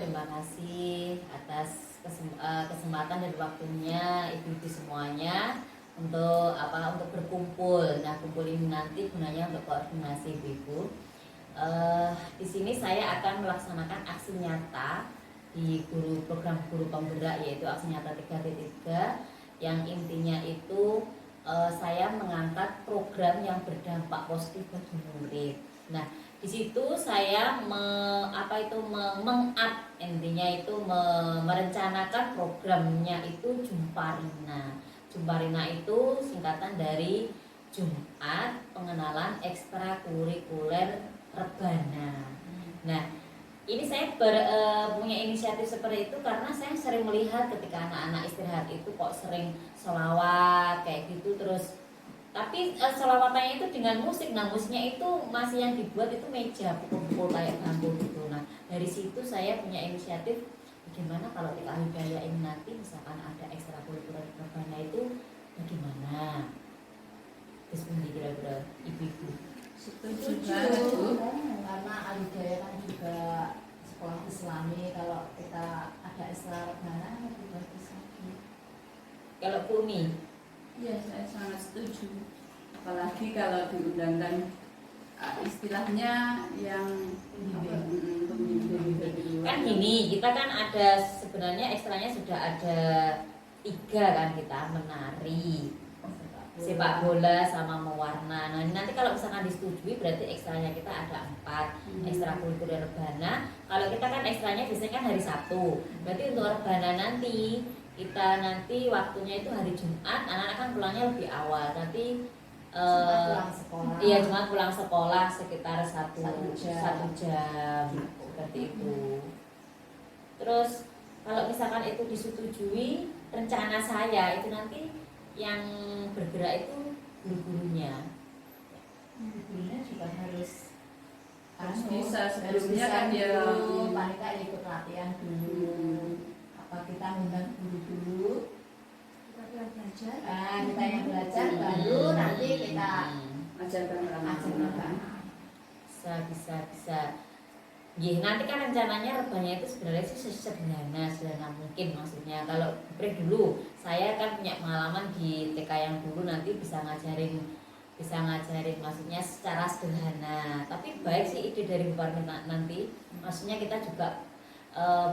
terima kasih atas kesempatan dan waktunya ibu-ibu semuanya untuk untuk berkumpul. Nah, kumpul ini nanti gunanya untuk koordinasi ibu-ibu. Di sini saya akan melaksanakan aksi nyata di program guru penggerak, yaitu aksi nyata 3.3 yang intinya itu saya mengangkat program yang berdampak positif bagi murid. Nah, di situ saya intinya itu merencanakan programnya itu Jumparina. Jumparina itu singkatan dari Jumat Pengenalan Ekstrakurikuler Rebana. Nah, ini saya punya inisiatif seperti itu karena saya sering melihat ketika anak-anak istirahat itu kok sering sholawat kayak gitu terus. Tapi selawatannya itu dengan musik. Nah, musiknya itu masih yang dibuat itu meja pukul-pukul kayak bambu gitu. Nah, dari situ saya punya inisiatif bagaimana kalau TK Hidayah ini nanti misalkan ada ekstrakurikuler Rebana itu bagaimana? Terus kira-kira ibu-ibu setuju karena Al-Hidayah kan juga sekolah Islami. Kalau kita ada Islam Rebana lebih bagus lagi. Kalau Kuni? Ya, saya sangat setuju. Apalagi kalau diundangkan istilahnya yang kan gini, kita kan ada sebenarnya ekstranya sudah ada 3 kan, kita menari, sepak bola sama mewarna. Nah, nanti kalau misalkan disetujui berarti ekstranya kita ada 4 ekstrakurikuler Rebana. Kalau kita kan ekstranya biasanya kan hari Sabtu, berarti untuk Rebana nanti kita waktunya itu hari Jumat, anak-anak kan pulangnya lebih awal. Nanti pulang sekolah. Iya, Jumat pulang sekolah sekitar 1 jam seperti itu. Terus kalau misalkan itu disetujui, rencana saya itu nanti yang bergerak itu guru-gurunya. Gurunya juga harus bisa sebelumnya kan dia mereka ikut latihan dulu. Kita ngundang guru dulu, kita yang belajar, kita yang belajar baru nanti kita ajarkan. Bisa. Nanti kan rencananya Rebanya itu sebenarnya sih sederhana mungkin maksudnya. Kalau dulu saya kan punya pengalaman di TK yang dulu, nanti bisa ngajarin maksudnya secara sederhana. Tapi baik sih ide dari Bu Parmi nanti. Maksudnya kita juga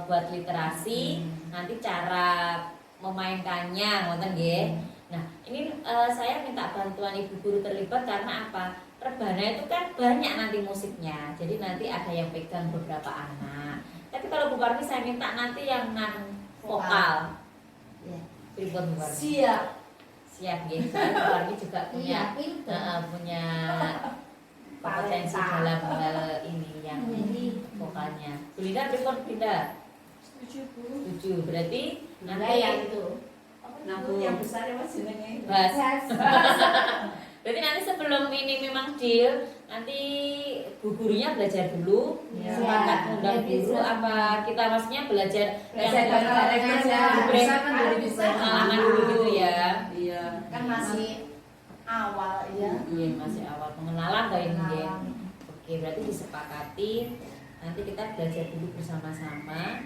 buat literasi, nanti cara memainkannya ngoten nggih. Nah, ini saya minta bantuan ibu guru terlibat karena apa? Rebana itu kan banyak nanti musiknya. Jadi nanti ada yang pegang beberapa anak. Tapi kalau Bu Parmi saya minta nanti yang vokal. Ya. Pripun Bu Parmi? Siap nggih. Saya Bu Parmi juga punya punya potensi dalam hal ini yang vokalnya. Bu Linda, pripun Linda? Setuju Bu. Setuju. Berarti nanti yang itu yang besar ya Mas jenenge. Bas. Berarti nanti sebelum ini memang deal, nanti bu gurunya belajar dulu, sepakat undang guru apa kita maksudnya belajar bareng-bareng aja. Bisa kan dari bisa pengalaman dulu gitu ya. Iya. Kan masih awal ya. Iya, masih awal pengenalan kayak ini. Oke, berarti disepakati nanti kita belajar dulu bersama-sama.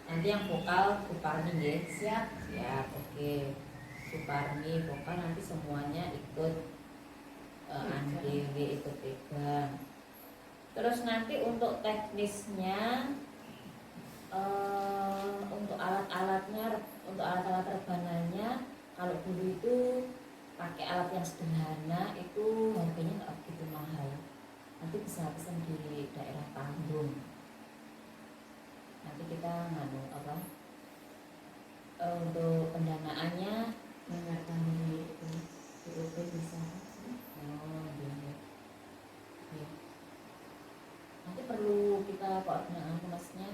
Nanti yang vokal Bu Parmi nggih. Siap. Oke. Bu Parmi vokal, nanti semuanya ikut andil ikut pegang. Terus nanti untuk teknisnya untuk alat-alatnya, untuk alat-alat rebananya, kalau dulu itu pakai alat yang sederhana itu harganya nggak begitu mahal. Nanti bisa pesan di daerah Tambung. Nanti kita untuk pendanaannya mendengarkan di BUP bisa. Oh iya. Nanti perlu kita koordinasi maksudnya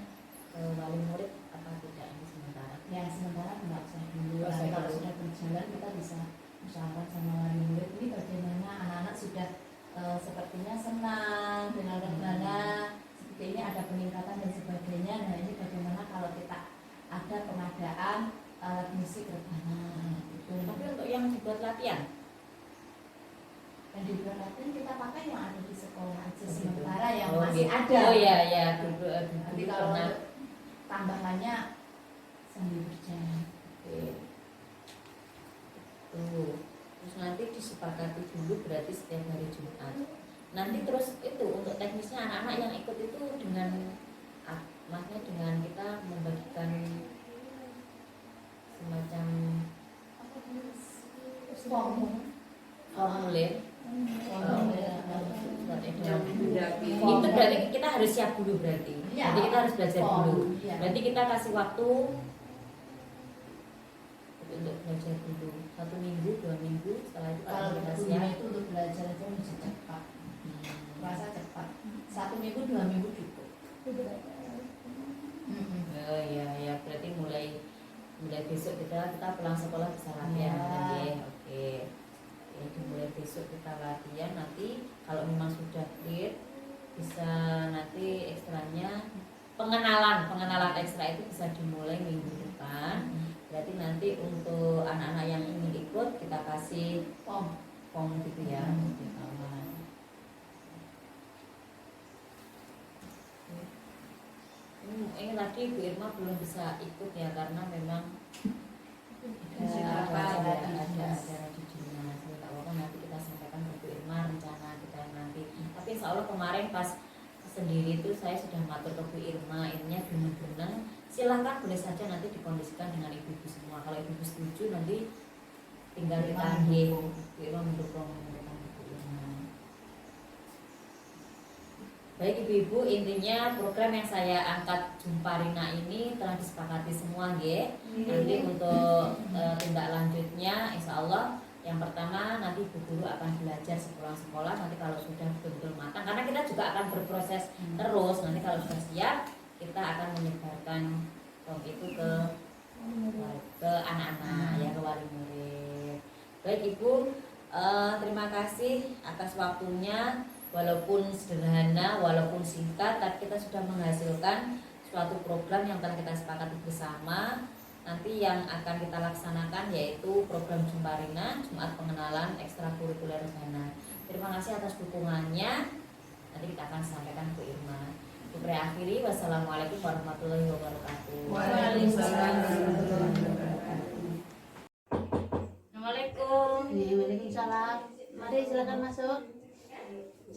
wali murid apa tidak ini sementara? Ya sementara nggak usah dulu. Nanti kalau sudah berjalan kita bisa musyawarah sama wali murid. Ini bagaimana anak-anak sudah sepertinya senang dengan Rebana, seperti ini ada peningkatan dan sebagainya. Nah ini bagaimana kalau kita ada pengadaan musik Rebana gitu. Tapi untuk yang dibuat latihan? Yang dibuat latihan kita pakai yang ada di sekolah aja sementara yang masih gitu. ada. Oh iya, Nanti kalau tambahannya sambil berjalan. Oke. Tuh. Terus nanti disepakati dulu berarti setiap hari Jumat. Nanti terus itu untuk teknisnya anak-anak yang ikut itu dengan maksudnya dengan kita membagikan semacam formulir. Itu berarti kita harus siap dulu berarti. Ya. Jadi kita harus belajar dulu. Ya. Berarti kita kasih waktu untuk belajar dulu 1 minggu, 2 minggu. Setelah itu Kalau kita guru siap. itu untuk belajar itu masih cepat, rasa cepat. 1 minggu, 2 minggu cukup. Oh iya ya, berarti mulai besok kita pulang sekolah bisa latihan Ya. ya. Oke. Jadi mulai besok kita latihan, nanti kalau memang sudah clear bisa nanti ekstranya pengenalan ekstra itu bisa dimulai minggu depan. Berarti nanti untuk anak-anak yang ingin ikut kita kasih form gitu ya. Ini tadi Bu Irma belum bisa ikut ya karena memang ada di dinas. Tidak apa-apa, nanti kita sampaikan ke Bu Irma rencana kita nanti. Tapi insya Allah kemarin pas sendiri itu saya sudah matur ke Bu Irma, ininya benar-benar silahkan boleh saja nanti dikondisikan dengan ibu-ibu semua. Kalau ibu-ibu setuju nanti tinggal kita Bu Irma mendukung Bu Irma. Baik ibu-ibu, intinya program yang saya angkat Jumpa Rina ini telah disepakati semua ya. Nanti untuk tindak lanjutnya insya Allah yang pertama nanti ibu guru akan belajar sepulang sekolah. Nanti kalau sudah betul-betul matang, karena kita juga akan berproses terus. Nanti kalau sudah siap kita akan menyebarkan form itu ke anak-anak ya, ke wali murid. Baik ibu, terima kasih atas waktunya. Walaupun sederhana, walaupun singkat, tapi kita sudah menghasilkan suatu program yang telah kita sepakati bersama. Nanti yang akan kita laksanakan yaitu program Jumpa Rina, Jumat Pengenalan Ekstrakurikuler Rebana. Terima kasih atas dukungannya. Nanti kita akan sampaikan ke Irma. Kita akhiri, wassalamualaikum warahmatullahi wabarakatuh. Waalaikumsalam warahmatullahi wabarakatuh. Assalamualaikum. Waalaikumsalam. Mari silakan masuk.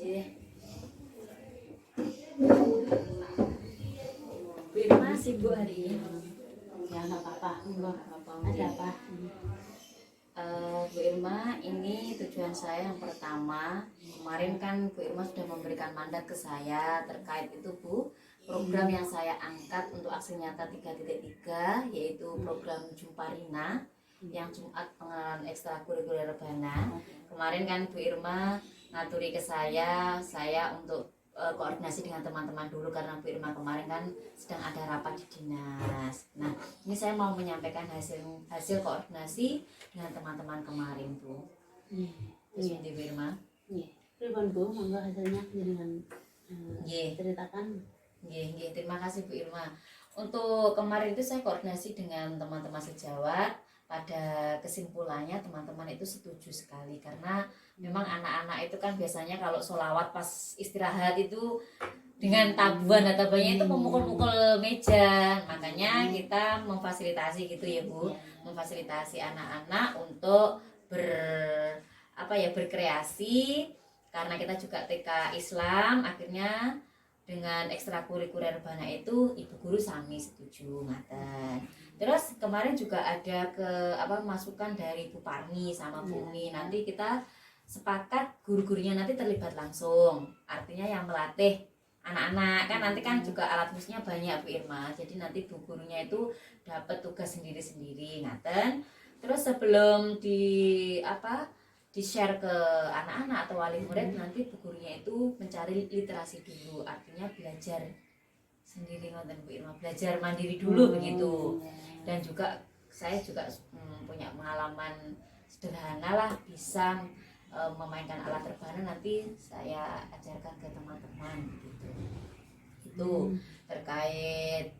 Bu Irma sibuk hari ini? Ya nggak apa-apa. Ada apa? Bu Irma, ini tujuan saya yang pertama. Kemarin kan Bu Irma sudah memberikan mandat ke saya terkait itu Bu, program yang saya angkat untuk aksi nyata 3.3 yaitu program Jumpa Rina yang Jumat Pengenalan Ekstrakurikuler Rebana. Kemarin kan Bu Irma ngaturi ke saya untuk koordinasi dengan teman-teman dulu karena Bu Irma kemarin kan sedang ada rapat di dinas. Nah, ini saya mau menyampaikan hasil koordinasi dengan teman-teman kemarin Bu. Iya, Bu Irma. Iya. Pripun Bu, monggo hasilnya dengan ceritakan. Nggih, terima kasih Bu Irma. Untuk kemarin itu saya koordinasi dengan teman-teman sejawat. Pada kesimpulannya teman-teman itu setuju sekali karena memang anak-anak itu kan biasanya kalau sholawat pas istirahat itu dengan tabuhan atau banyak itu memukul-mukul meja. Makanya kita memfasilitasi gitu ya Bu, memfasilitasi anak-anak untuk berkreasi karena kita juga TK Islam. Akhirnya dengan ekstrakurikuler Rebana itu ibu guru sami setuju ngaten. Terus kemarin juga ada masukan dari Bu Parmi sama Bu Umi. Nanti kita sepakat guru-gurunya nanti terlibat langsung. Artinya yang melatih anak-anak kan nanti kan juga alat musiknya banyak Bu Irma. Jadi nanti bu gurunya itu dapat tugas sendiri-sendiri ngaten. Terus sebelum di-share ke anak-anak atau wali murid, nanti bu gurunya itu mencari literasi dulu. Artinya belajar sendiri ngoten Bu Irma, belajar mandiri dulu begitu. Dan juga saya juga punya pengalaman sederhana lah, bisa memainkan alat rebana, nanti saya ajarkan ke teman-teman gitu. Itu terkait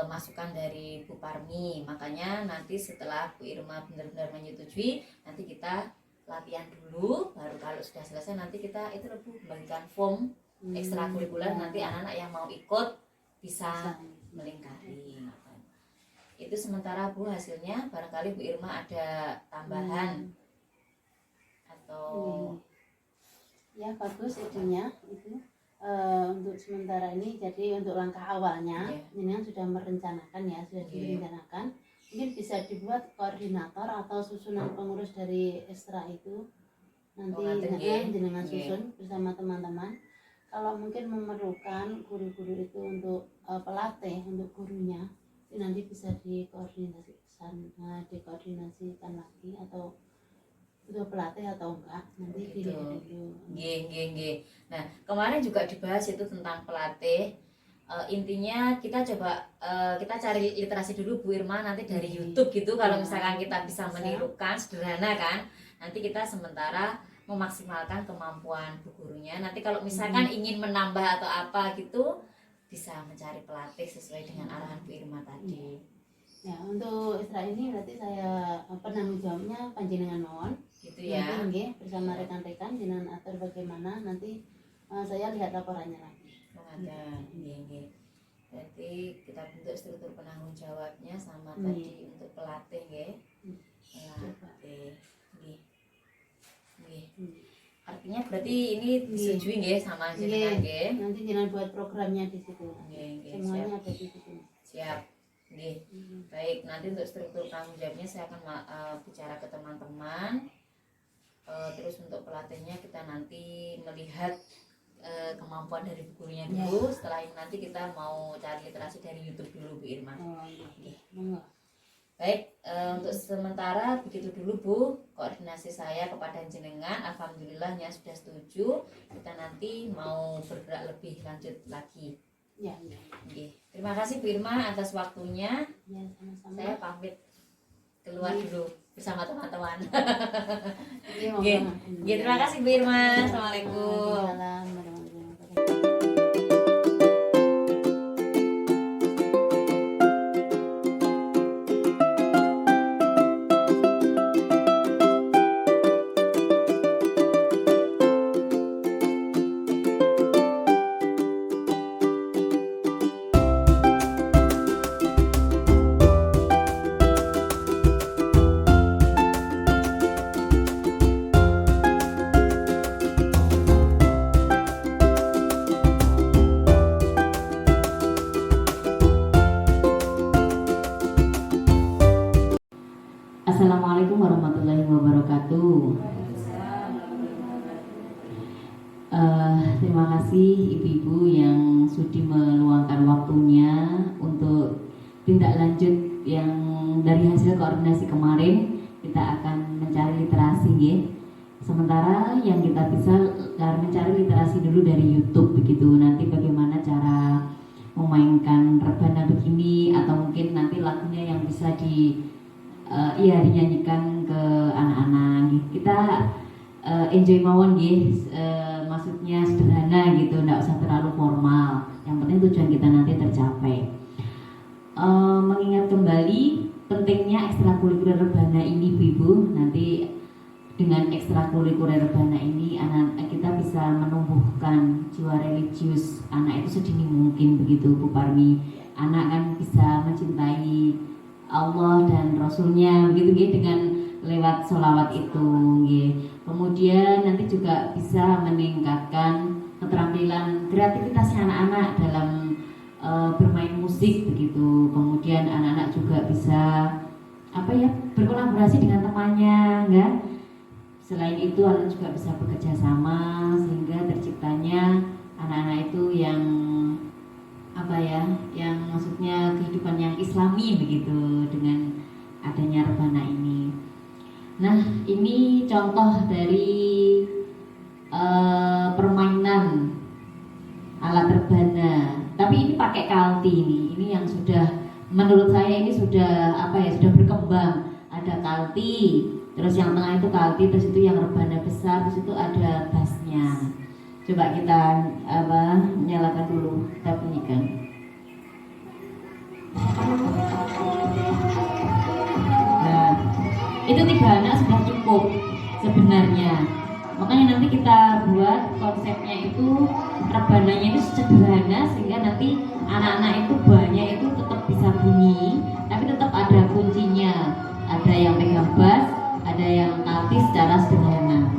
masukan dari Bu Parmi. Makanya nanti setelah Bu Irma benar-benar menyetujui, nanti kita latihan dulu, baru kalau sudah selesai nanti kita itu membagikan form ekstrakurikuler. Nanti anak-anak yang mau ikut bisa melingkari. Itu sementara Bu hasilnya. Barangkali Bu Irma ada tambahan atau Ya bagus idenya itu. Untuk sementara ini, jadi untuk langkah awalnya ini sudah merencanakan ya, sudah direncanakan. Mungkin bisa dibuat koordinator atau susunan pengurus dari ekstra itu nanti dengan susun bersama teman-teman. Kalau mungkin memerlukan guru-guru itu untuk pelatih untuk gurunya, nanti bisa dikoordinasikan lagi atau untuk pelatih atau enggak nanti dilihat dulu. Nah, kemarin juga dibahas itu tentang pelatih. Intinya kita coba kita cari literasi dulu Bu Irma nanti dari YouTube gitu. Kalau misalkan kita bisa menirukan sederhana kan, nanti kita sementara memaksimalkan kemampuan bu gurunya. Nanti kalau misalkan ingin menambah atau apa gitu, bisa mencari pelatih sesuai dengan arahan Bu Irma tadi. Ya, untuk ekstra ini berarti saya penanggung jawabnya panjenengan mawon. Gitu ya. Nanti bersama rekan-rekan dengan atur bagaimana nanti saya lihat laporannya lagi. Berarti kita bentuk struktur penanggung jawabnya sama tadi untuk pelatih ya. Pelatih. Artinya berarti ini disetujui nggih sama jenengan nggih. Nanti jenengan buat programnya di situ. Semuanya ada di situ. Siap. Nggih. Baik, nanti untuk struktur tanggung jawabnya saya akan bicara ke teman-teman. Terus untuk pelatihnya kita nanti melihat kemampuan dari gurunya dulu. Setelah ini nanti kita mau cari literasi dari YouTube dulu Bu Irma. Baik, untuk sementara begitu dulu Bu koordinasi saya kepada jenengan. Alhamdulillahnya sudah setuju. Kita nanti mau bergerak lebih lanjut lagi. Ya. Terima kasih Bu Irma atas waktunya. Ya, sama-sama. Saya pamit keluar dulu bersama teman-teman. Terima kasih Bu Irma. Assalamualaikum. Assalamualaikum warahmatullahi wabarakatuh. Terima kasih ibu-ibu yang sudi meluangkan waktunya untuk tindak lanjut yang dari hasil koordinasi kemarin. Kita akan mencari literasi ya. Sementara yang kita bisa mencari literasi dulu dari YouTube begitu. Nanti bagaimana cara memainkan rebana begini atau mungkin nanti lagunya yang bisa dinyanyikan ke anak-anak. Kita enjoy mawon maksudnya sederhana gitu, enggak usah terlalu formal. Yang penting tujuan kita nanti tercapai. Mengingat kembali pentingnya ekstrakurikuler rebana ini Bu. Nanti dengan ekstrakurikuler rebana ini anak kita bisa menumbuhkan jiwa religius anak itu sedini mungkin begitu Bu Parmi. Anak kan bisa mencintai Allah dan Rasulnya begitu dengan lewat sholawat itu. Kemudian nanti juga bisa meningkatkan keterampilan kreativitasnya anak-anak dalam bermain musik begitu. Kemudian anak-anak juga bisa berkolaborasi dengan temannya, enggak? Selain itu anak juga bisa bekerja sama sehingga terciptanya anak-anak itu yang yang maksudnya kehidupan yang islami begitu dengan adanya rebana ini. Nah, ini contoh dari permainan alat rebana. Tapi ini pakai kalti ini yang sudah menurut saya ini sudah sudah berkembang. Ada kalti, terus yang tengah itu kalti, terus itu yang rebana besar, terus itu ada bassnya. Coba kita nyalakan dulu, kita bunyikan. Nah, itu 3 anak sudah cukup sebenarnya. Makanya nanti kita buat konsepnya itu rebananya itu sederhana sehingga nanti anak-anak itu banyak itu tetap bisa bunyi, tapi tetap ada kuncinya, ada yang pegang bass, ada yang latih secara sederhana.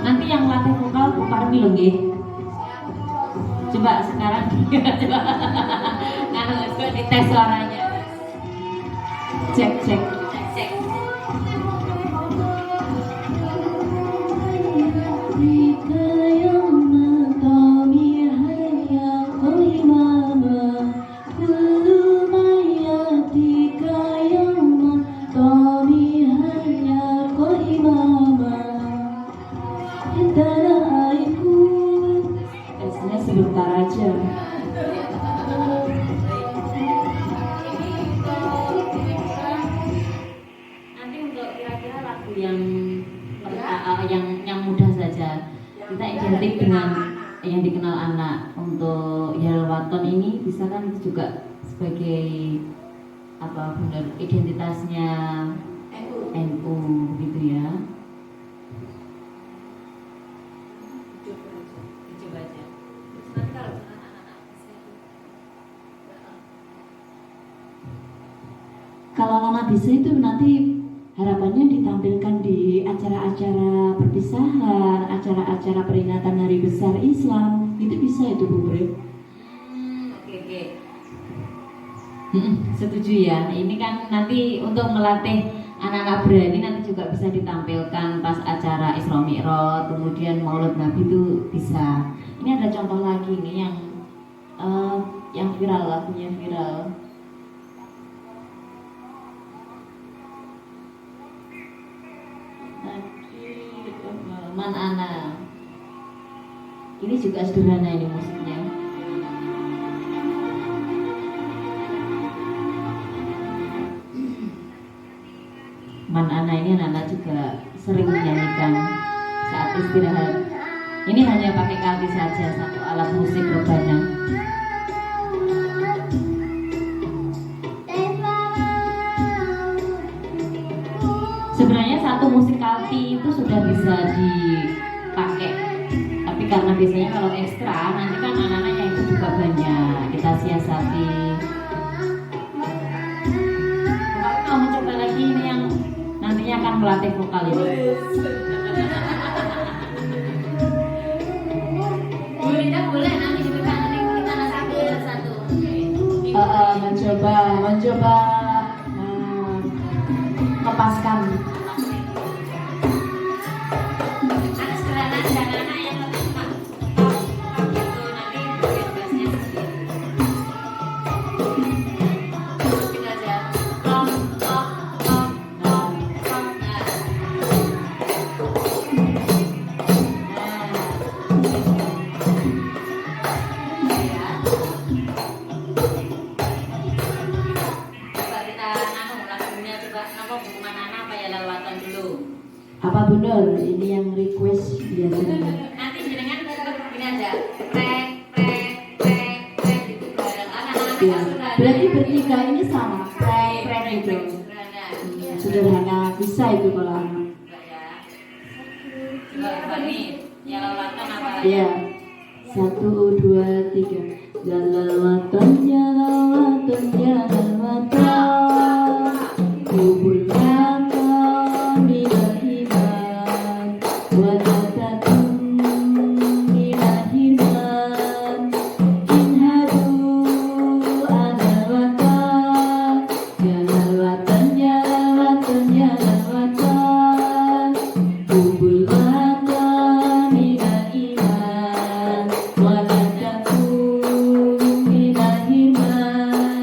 Nanti yang latih vokal Bu Parmi loh nggih. Coba sekarang coba coba dites suaranya. Cek cek. Cek. Biasanya sebentar aja. Nanti untuk kira-kira lagu yang mudah saja, kita identik dengan yang dikenal anak. Untuk Hilal Waton ini bisa kan juga sebagai apa benar identitasnya NU gitu ya. Coba aja. Nanti kalau anak-anak Kalau anak bisa itu nanti harapannya ditampilkan di acara-acara perpisahan, acara-acara peringatan Hari Besar Islam, itu bisa itu Bu Bre. oke. Setuju ya. Ini kan nanti untuk melatih anak-anak berani nanti juga bisa ditampilkan pas acara Isra Mi'raj, kemudian Maulid Nabi itu bisa. Ini ada contoh lagi nih yang viral, lagunya viral. Man Ana. Ini juga sederhana ini musiknya. Man Ana ini anak-anak juga sering menyanyikan saat istirahat. Ini hanya pakai kalti saja, satu alat musik rebana. Sebenarnya satu musik kalti itu sudah bisa dipakai, tapi karena biasanya kalau ekstra nanti kan anak-anaknya itu juga banyak, kita siasati. Bapak mau mencoba lagi ini yang nantinya akan melatih vokal ini. Bu Linda boleh nanti juga nanti kita satu. Mencoba lepaskan. Ada sederhana aja anak-anak yang lebih suka gitu nanti bagian bassnya sendiri. Masukin aja. Nah. Coba kita lagunya coba hubungan anak apa ya lewatan dulu. Apa benar ini yang request biasanya? Nanti jenengan begini aja. Prek gitu bareng anak-anak Ya, sederhana. berarti bertiga ini sama, prek itu. Sederhana. Sederhana bisa itu kalau anak. Enggak ya. Coba nih, yang lewatan apa? Ya, 1, 2, 3. Jalal watan, jalal watan, jalal watan. Kubul watan, minal iman. Wajadatun minal iman. Inhadu adal watan. Jalal watan, jalal watan, jalal watan. Kubul watan minal iman. Wajadatun minal iman.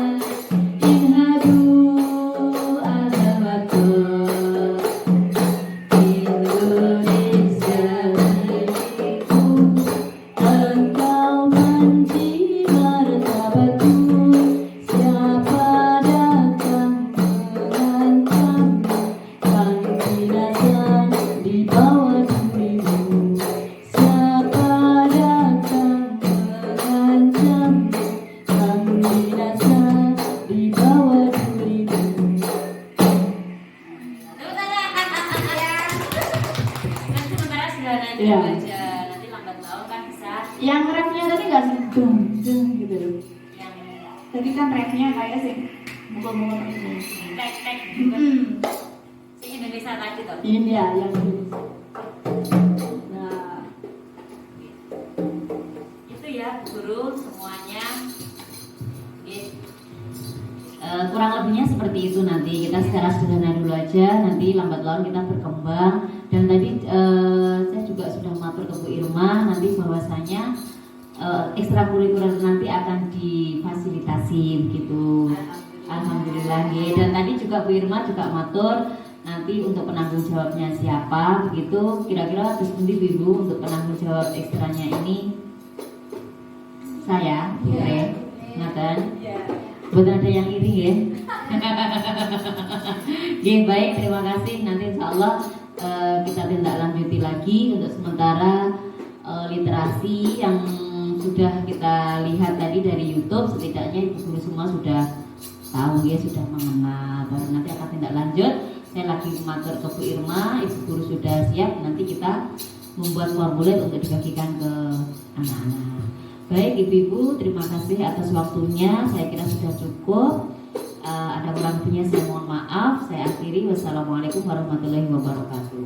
Jadi kan refnya kayak sih buka-buka ini. Tek si Indonesia tadi toh. Ini ya yang Indonesia. Nah, Itu ya guru semuanya. Kurang lebihnya seperti itu. Nanti kita secara sederhana dulu aja, nanti lambat laun kita berkembang. Dan tadi saya juga sudah matur ke Bu Irma nanti bahwasanya ekstrakurikuler nanti akan difasilitasi gitu. Alhamdulillah ya. Dan tadi juga Bu Irma juga matur nanti untuk penanggung jawabnya siapa begitu. Kira-kira terus nanti Ibu untuk penanggung jawab ekstranya ini saya, Fitri, ngaten. Buat ada yang iri ya. Oke, baik, terima kasih. Nanti insya Allah kita tindak lanjuti lagi untuk sementara literasi yang sudah kita lihat tadi dari YouTube. Setidaknya ibu guru semua sudah tahu ya, sudah mengenal. Baru nanti akan tindak lanjut. Saya lagi matur ke Bu Irma, ibu guru sudah siap. Nanti kita membuat formulir untuk dibagikan ke anak-anak. Baik Ibu-Ibu, terima kasih atas waktunya. Saya kira sudah cukup. Ada kurang lebihnya saya mohon maaf. Saya akhiri. Wassalamualaikum warahmatullahi wabarakatuh.